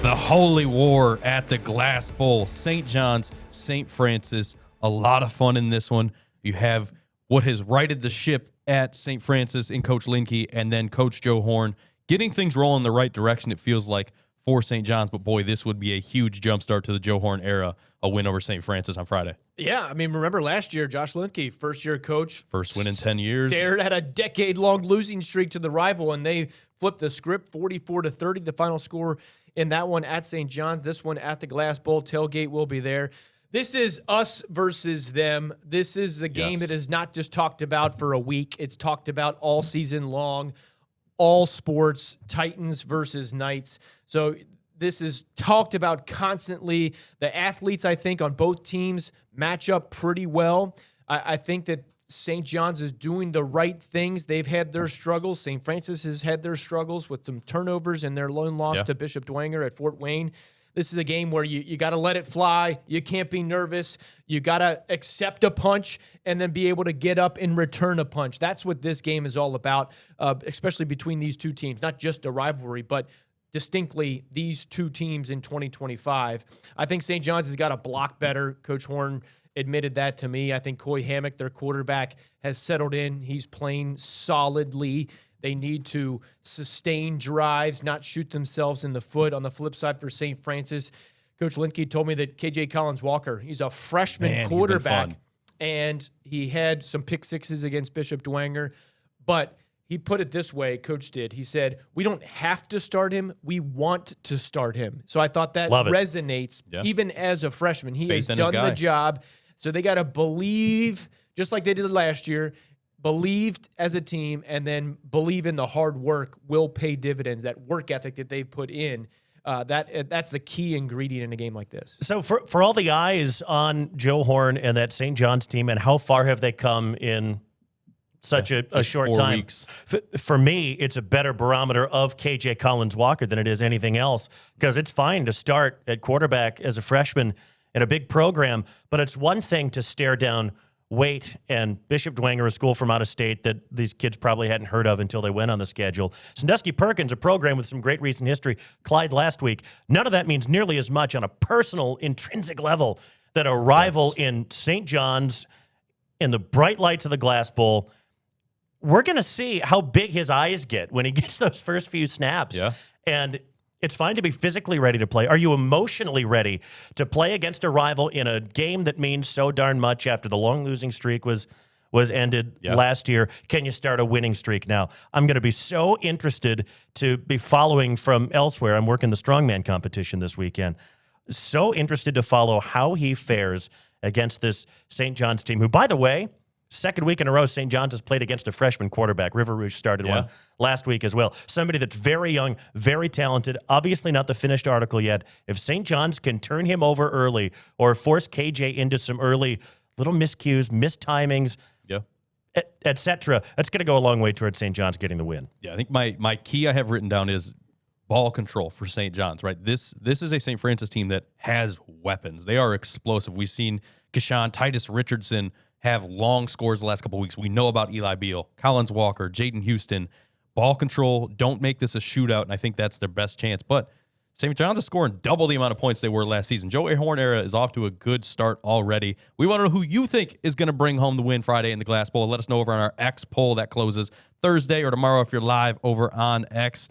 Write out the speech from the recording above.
The Holy War at the Glass Bowl. St. John's, St. Francis. A lot of fun in this one. You have what has righted the ship at St. Francis in Coach 𝗦𝗀𝗀 and then Coach Joe Horn. Getting things rolling in the right direction, it feels like, for St. John's. But, boy, this would be a huge jumpstart to the Joe Horn era, a win over St. Francis on Friday. Yeah, I mean, remember last year, Josh 𝗦𝗀𝗀, first-year coach. First win in 10 years. Stared at a decade-long losing streak to the rival, and they flipped the script, 44-30, the final score in that one at St. John's. This one at the Glass Bowl. Tailgate will be there. This is us versus them. This is the game that is not just talked about for a week. It's talked about all season long, all sports, Titans versus Knights. So this is talked about constantly. The athletes, I think, on both teams match up pretty well. I think that St. John's is doing the right things. They've had their struggles. St. Francis has had their struggles with some turnovers and their lone loss to Bishop 𝗦𝗀𝗀 at Fort Wayne. This is a game where you got to let it fly. You can't be nervous. You got to accept a punch and then be able to get up and return a punch. That's what this game is all about, especially between these two teams. Not just a rivalry, but distinctly these two teams in 2025. I think St. John's has got to block better. Coach Horn admitted that to me. I think 𝗦𝗀𝗧𝗧, their quarterback, has settled in. He's playing solidly. They need to sustain drives, not shoot themselves in the foot. On the flip side for St. Francis, Coach 𝗦𝗀𝗀𝗋 told me that KJ Collins-Walker, he's a freshman quarterback, and he had some pick sixes against Bishop 𝗦𝗀𝗀, but he put it this way, Coach did. He said, we don't have to start him. We want to start him. So I thought that resonates even as a freshman. He has done the job. So they got to believe, just like they did last year, believed as a team, and then believe in the hard work will pay dividends, that work ethic that they put in. That's the key ingredient in a game like this. So for all the eyes on Joe Horn and that St. John's team, and how far have they come in such a short 4 time? weeks. For me, it's a better barometer of KJ Collins-Walker than it is anything else, because it's fine to start at quarterback as a freshman in a big program, but it's one thing to stare down Waite and Bishop 𝗦𝗀𝗀𝗋, a school from out of state that these kids probably hadn't heard of until they went on the schedule. Sandusky-Perkins, a program with some great recent history. Clyde last week. None of that means nearly as much on a personal, intrinsic level that a rival in St. John's, in the bright lights of the Glass Bowl. We're going to see how big his eyes get when he gets those first few snaps. Yeah. And it's fine to be physically ready to play. Are you emotionally ready to play against a rival in a game that means so darn much after the long losing streak was ended last year? Can you start a winning streak now? I'm going to be so interested to be following from elsewhere. I'm working the strongman competition this weekend. So interested to follow how he fares against this St. John's team, who, by the way, second week in a row, St. John's has played against a freshman quarterback. River Rouge started one last week as well. Somebody that's very young, very talented, obviously not the finished article yet. If St. John's can turn him over early or force KJ into some early little miscues, mistimings, et cetera, that's going to go a long way towards St. John's getting the win. Yeah, I think my key I have written down is ball control for St. John's, right? This is a St. Francis team that has weapons. They are explosive. We've seen Kashawn, Titus Richardson have long scores the last couple of weeks. We know about Eli Beal, Collins-Walker, Jaden Houston. Ball control, don't make this a shootout, and I think that's their best chance. But St. John's is scoring double the amount of points they were last season. Joe Horn era is off to a good start already. We want to know who you think is going to bring home the win Friday in the Glass Bowl. Let us know over on our X poll that closes Thursday or tomorrow if you're live over on X.